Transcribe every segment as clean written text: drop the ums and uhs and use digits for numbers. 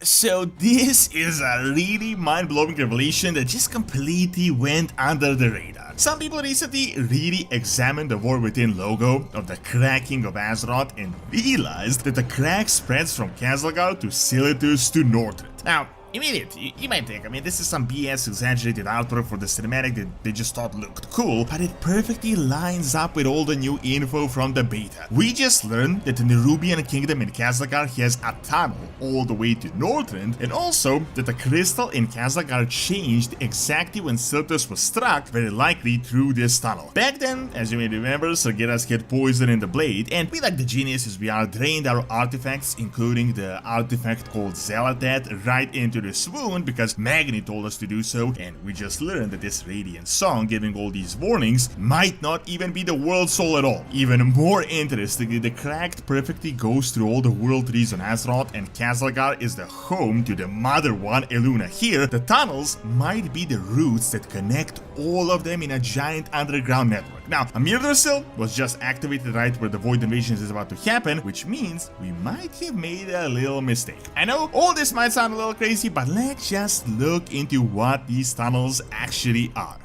So this is a really mind-blowing revelation that just completely went under the radar. Some people recently really examined the War Within logo of the cracking of Azeroth and realized that the crack spreads from Kazalgar to Silithus to Northrend. Now, immediately, you might think, this is some BS exaggerated artwork for the cinematic that they just thought looked cool, but it perfectly lines up with all the new info from the beta. We just learned that the Nerubian Kingdom in Kazalgar has a tunnel all the way to Northrend, and also that the crystal in Kazalgar changed exactly when Silithus was struck, very likely through this tunnel. Back then, as you may remember, Sargeras had poison in the blade, and we, like the geniuses we are, drained our artifacts, including the artifact called Xalatat, right into the swoon because Magni told us to do so, and we just learned that this Radiant song giving all these warnings might not even be the world soul at all. Even more interestingly, the cracked perfectly goes through all the world trees on Azeroth, and Kazalgar is the home to the mother one, Eluna. Here, the tunnels might be the routes that connect all of them in a giant underground network. Now, a Mirrorsil was just activated right where the Void Invasion is about to happen, which means we might have made a little mistake. I know all this might sound a little crazy, but let's just look into what these tunnels actually are.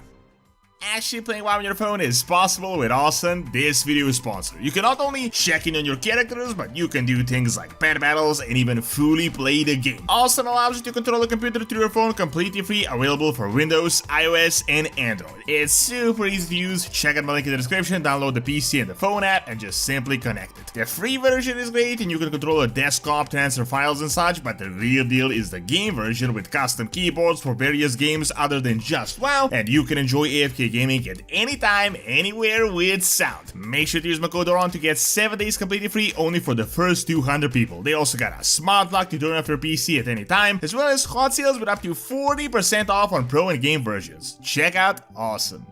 Actually playing WoW on your phone is possible with Awesome, this video sponsor. You can not only check in on your characters, but you can do things like pet battles and even fully play the game. Awesome allows you to control a computer through your phone completely free, available for Windows, iOS, and Android. It's super easy to use. Check out my link in the description, download the PC and the phone app, and just simply connect it. The free version is great and you can control a desktop, transfer files and such, but the real deal is the game version with custom keyboards for various games other than just WoW, and you can enjoy AFK gaming at any time, anywhere with sound. Make sure to use my code ORON to get 7 days completely free only for the first 200 people. They also got a smart lock to turn off your PC at any time, as well as hot sales with up to 40% off on Pro and Game versions. Check out Awesome.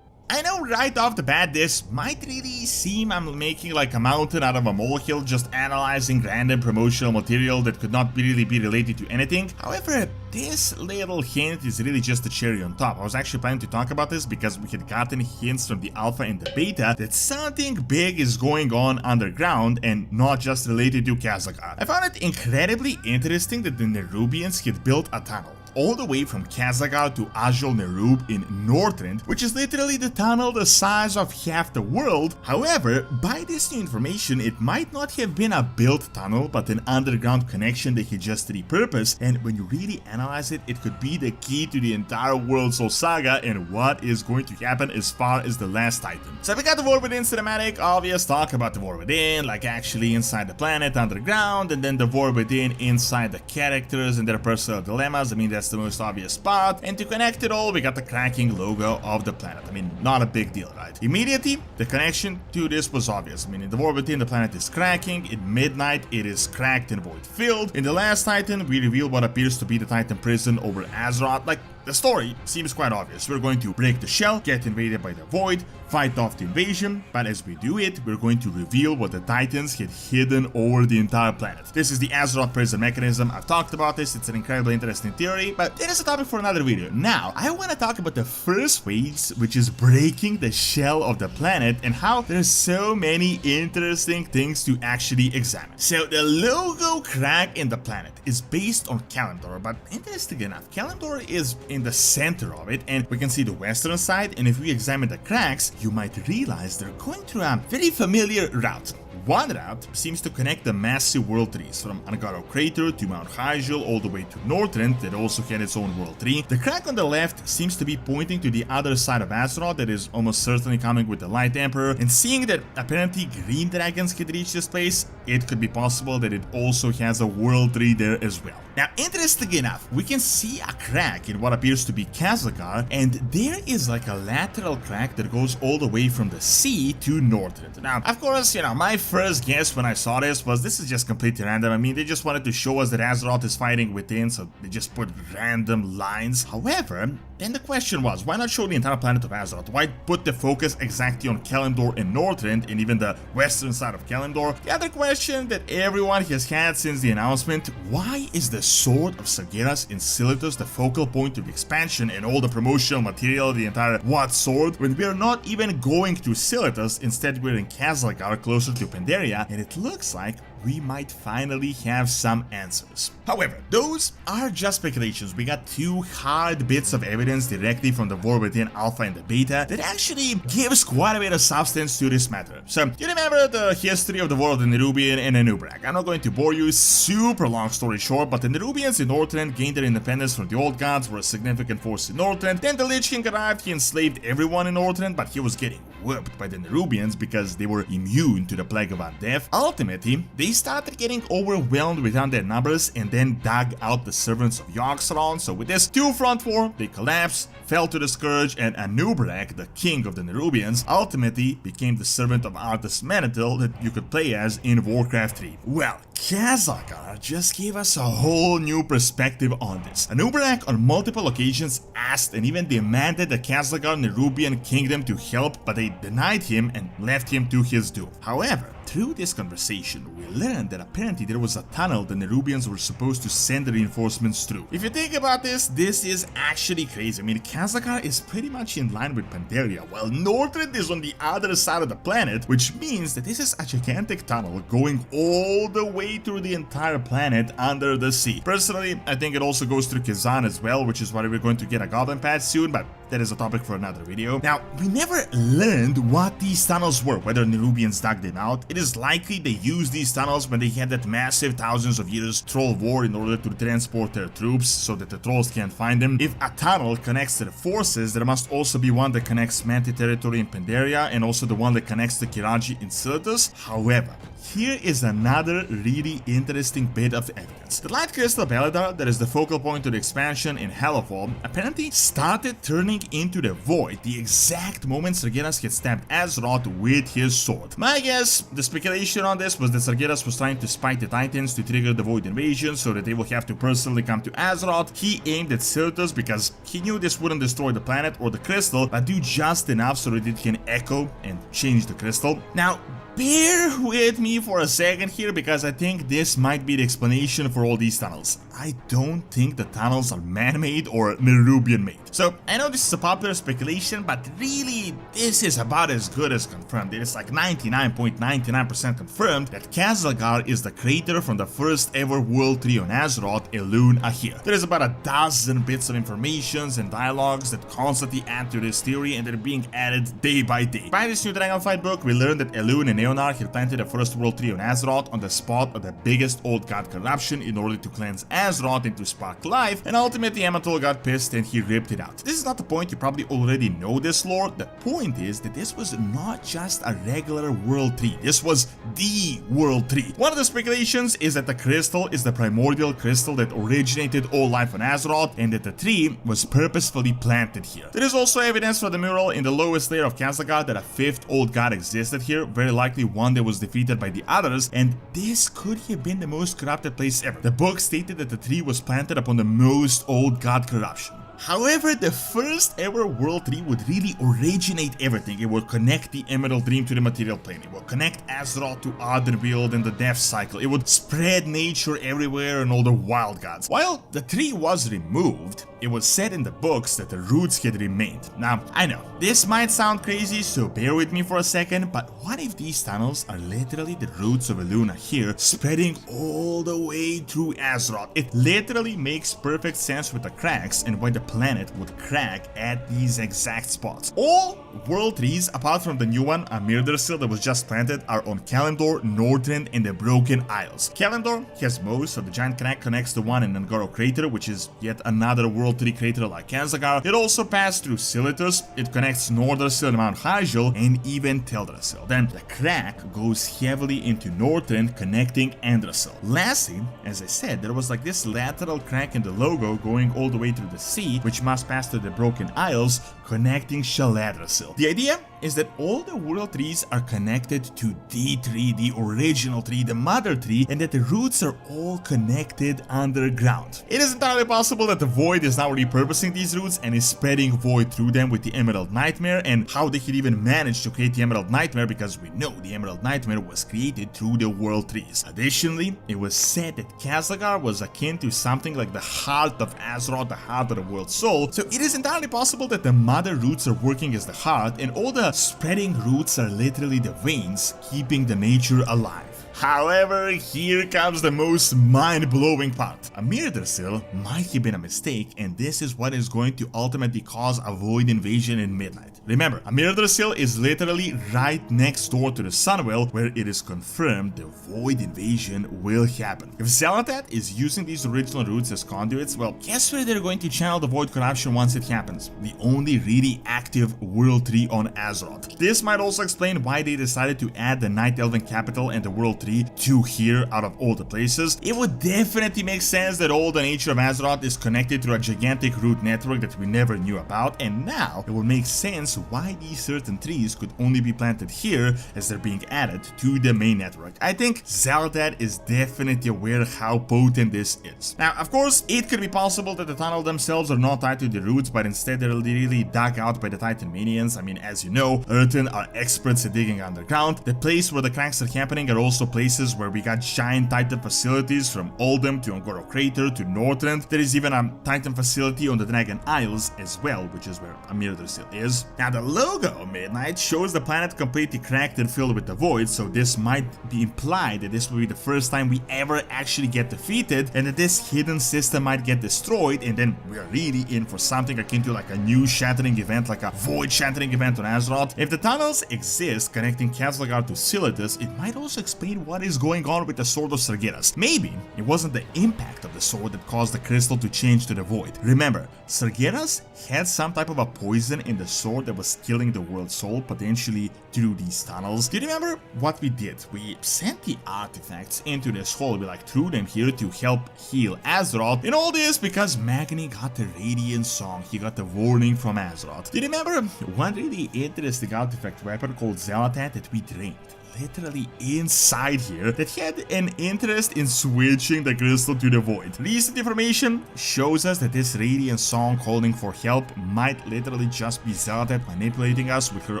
I know right off the bat this might really seem I'm making like a mountain out of a molehill, just analyzing random promotional material that could not really be related to anything. However, this little hint is really just the cherry on top. I was actually planning to talk about this because we had gotten hints from the alpha and the beta that something big is going on underground and not just related to Kazalgar. I found it incredibly interesting that the Nerubians had built a tunnel all the way from Kazalgar to Azjol Nerub in Northrend, which is literally the tunnel the size of half the world. However, by this new information, it might not have been a built tunnel, but an underground connection they had just repurposed, and when you really analyze it, it could be the key to the entire World Soul Saga and what is going to happen as far as the last Titan. So we got the War Within cinematic, obvious talk about the War Within, like actually inside the planet underground, and then the War Within inside the characters and their personal dilemmas. That's the most obvious spot, and to connect it all we got the cracking logo of the planet. Not a big deal, right? Immediately the connection to this was obvious. In the War Within the planet is cracking, in Midnight it is cracked and void filled. In the last Titan we reveal what appears to be the Titan prison over Azeroth. Like, the story seems quite obvious. We're going to break the shell, get invaded by the Void, fight off the invasion, but as we do it, we're going to reveal what the Titans had hidden over the entire planet. This is the Azeroth prison mechanism. I've talked about this, it's an incredibly interesting theory, but it is a topic for another video. Now, I want to talk about the first phase, which is breaking the shell of the planet, and how there's so many interesting things to actually examine. So the logo crack in the planet is based on Kalimdor, but interesting enough, Kalimdor is in the center of it, and we can see the western side, and if we examine the cracks, you might realize they're going through a very familiar route. One route seems to connect the massive world trees from Angaro Crater to Mount Hyjal all the way to Northrend that also had its own world tree. The crack on the left seems to be pointing to the other side of Azeroth that is almost certainly coming with the Light Emperor, and seeing that apparently green dragons could reach this place, it could be possible that it also has a world tree there as well. Now, interesting enough, we can see a crack in what appears to be Kazalgar, and there is like a lateral crack that goes all the way from the sea to Northrend. Now, of course, my first guess when I saw this was this is just completely random. They just wanted to show us that Azeroth is fighting within, so they just put random lines. However, then the question was, why not show the entire planet of Azeroth? Why put the focus exactly on Kalimdor and Northrend and even the western side of Kalimdor? The other question that everyone has had since the announcement, why is the Sword of Sargeras in Silithus the focal point of the expansion and all the promotional material of the entire What Sword, when we are not even going to Silithus, instead we're in Kazalgar closer to Pandaria, and it looks like we might finally have some answers. However, those are just speculations. We got two hard bits of evidence directly from the war within Alpha and the Beta that actually gives quite a bit of substance to this matter. So, you remember the history of the war of the Nerubian and Anub'arak. I'm not going to bore you, super long story short, but the Nerubians in Northrend gained their independence from the Old Gods, were a significant force in Northrend. Then the Lich King arrived, he enslaved everyone in Northrend, but he was getting whooped by the Nerubians because they were immune to the plague of undeath. Ultimately, they started getting overwhelmed with undead numbers and then dug out the servants of Yogg-Saron. So with this two-front war, they collapsed, fell to the Scourge, and Anub'arak, the king of the Nerubians, ultimately became the servant of Arthas Menethil that you could play as in Warcraft 3. Well, Khazakar just gave us a whole new perspective on this. Anub'arak on multiple occasions asked and even demanded the Khazakar Nerubian kingdom to help, but they denied him and left him to his doom. However, through this conversation, we learned that apparently there was a tunnel the Nerubians were supposed to send the reinforcements through. If you think about this, this is actually crazy. I mean, Khazakar is pretty much in line with Pandaria, while Northrend is on the other side of the planet, which means that this is a gigantic tunnel going all the way through the entire planet under the sea. Personally, I think it also goes through Kazan as well, which is why we're going to get a Goblin patch soon, but that is a topic for another video. Now, we never learned what these tunnels were, whether Nerubians dug them out. It is likely they used these tunnels when they had that massive thousands of years troll war in order to transport their troops so that the trolls can't find them. If a tunnel connects to the forces, there must also be one that connects Manti territory in Pandaria and also the one that connects to Kiraji in Silithus. However, here is another really interesting bit of evidence. The Light Crystal Beledar, that is the focal point of the expansion in Hellfall, apparently started turning into the Void the exact moment Sargeras had stabbed Azeroth with his sword. My guess, the speculation on this was that Sargeras was trying to spite the Titans to trigger the Void invasion so that they will have to personally come to Azeroth. He aimed at Silithus because he knew this wouldn't destroy the planet or the crystal, but do just enough so that it can echo and change the crystal. Now, bear with me for a second here because I think this might be the explanation for all these tunnels. I don't think the tunnels are man-made or Nerubian-made. So, I know this is a popular speculation, but really, this is about as good as confirmed. It is like 99.99% confirmed that Khazakar is the creator from the first ever World 3 on Azeroth, Elune Ahir. There is about a dozen bits of informations and dialogues that constantly add to this theory, and they're being added day by day. By this new Dragonflight book, we learned that Elune and Eonar had planted the first World 3 on Azeroth on the spot of the biggest old god corruption in order to cleanse Azeroth and to spark life, and ultimately Amatol got pissed and he ripped it out. This is not the point, you probably already know this lore. The point is that this was not just a regular World 3, this was the World 3. One of the speculations is that the crystal is the primordial crystal that originated all life on Azeroth and that the tree was purposefully planted here. There is also evidence from the mural in the lowest layer of Khazakar that a fifth old god existed here, very likely one that was defeated by the others, and this could have been the most corrupted place ever. The book stated that the tree was planted upon the most old god corruption. However, the first ever World 3 would really originate everything. It would connect the Emerald Dream to the material plane. It would connect Azeroth to Ardenweald and the Death Cycle. It would spread nature everywhere and all the wild gods. While the tree was removed, it was said in the books that the roots had remained. Now, I know, this might sound crazy, so bear with me for a second, but what if these tunnels are literally the roots of Elune Ahir spreading all the way through Azeroth? It literally makes perfect sense with the cracks and why the planet would crack at these exact spots. All World 3s, apart from the new one, Mirdarsil, that was just planted, are on Kalimdor, Northrend, and the Broken Isles. Kalimdor has most, so the giant crack connects the one in Ngoro Crater, which is yet another World 3 crater like Khazakar. It also passed through Silithus, it connects Nordrassil and Mount Hyjal, and even Teldrassil. Then the crack goes heavily into Northrend, connecting Andrassil. Lastly, as I said, there was like this lateral crack in the logo going all the way through the sea, which must pass through the Broken Isles, connecting Shaladrassil. The idea is that all the World 3s are connected to D3, the original tree, the mother tree, and that the roots are all connected underground. It is entirely possible that the Void is now repurposing these roots and is spreading Void through them with the Emerald Nightmare, and how they could even manage to create the Emerald Nightmare, because we know the Emerald Nightmare was created through the World 3s. Additionally, it was said that Khazakar was akin to something like the heart of Azeroth, the heart of the World Soul, so it is entirely possible that the mother roots are working as the heart, and all the spreading roots are literally the veins keeping the nature alive. However, here comes the most mind-blowing part. Amir Drasil might have been a mistake, and this is what is going to ultimately cause a Void invasion in Midnight. Remember, Amir Drasil is literally right next door to the Sunwell, where it is confirmed the Void invasion will happen. If Xal'atath is using these original routes as conduits, well, guess where they're going to channel the Void corruption once it happens? The only really active World Tree on Azeroth. This might also explain why they decided to add the Night Elven capital and the World Tree to here out of all the places. It would definitely make sense that all the nature of Azeroth is connected through a gigantic root network that we never knew about, and now it would make sense why these certain trees could only be planted here as they're being added to the main network. I think Xal'atath is definitely aware how potent this is. Now, of course, it could be possible that the tunnel themselves are not tied to the roots, but instead they're really dug out by the Titan minions. I mean, as you know, Earthen are experts at digging underground. The place where the cracks are happening are also places where we got giant Titan facilities from Oldham to Un'Goro Crater to Northrend. There is even a Titan facility on the Dragon Isles as well, which is where Amir Drasil is. Now, the logo of Midnight shows the planet completely cracked and filled with the Void, so this might be implied that this will be the first time we ever actually get defeated, and that this hidden system might get destroyed, and then we are really in for something akin to like a new shattering event, like a Void shattering event on Azeroth. If the tunnels exist connecting Khazlagar to Silithus, it might also explain what is going on with the Sword of Sargeras. Maybe it wasn't the impact of the sword that caused the crystal to change to the Void. Remember, Sargeras had some type of a poison in the sword that was killing the World Soul, potentially through these tunnels. Do you remember what we did? We sent the artifacts into this hole. We threw them here to help heal Azeroth, and all this because Magni got the Radiant Song. He got the warning from Azeroth. Do you remember one really interesting artifact weapon called Xal'atath that we drained? Literally inside here, that had an interest in switching the crystal to the Void. Recent information shows us that this Radiant Song calling for help might literally just be Xal'atath manipulating us with her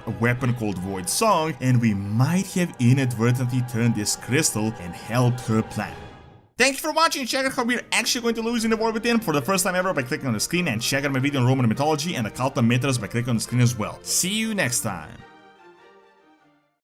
weapon called Void Song, and we might have inadvertently turned this crystal and helped her plan. Thank you for watching. Check out how we're actually going to lose in the War Within for the first time ever by clicking on the screen, and check out my video on Roman mythology and the cult of Mithras by clicking on the screen as well. See you next time.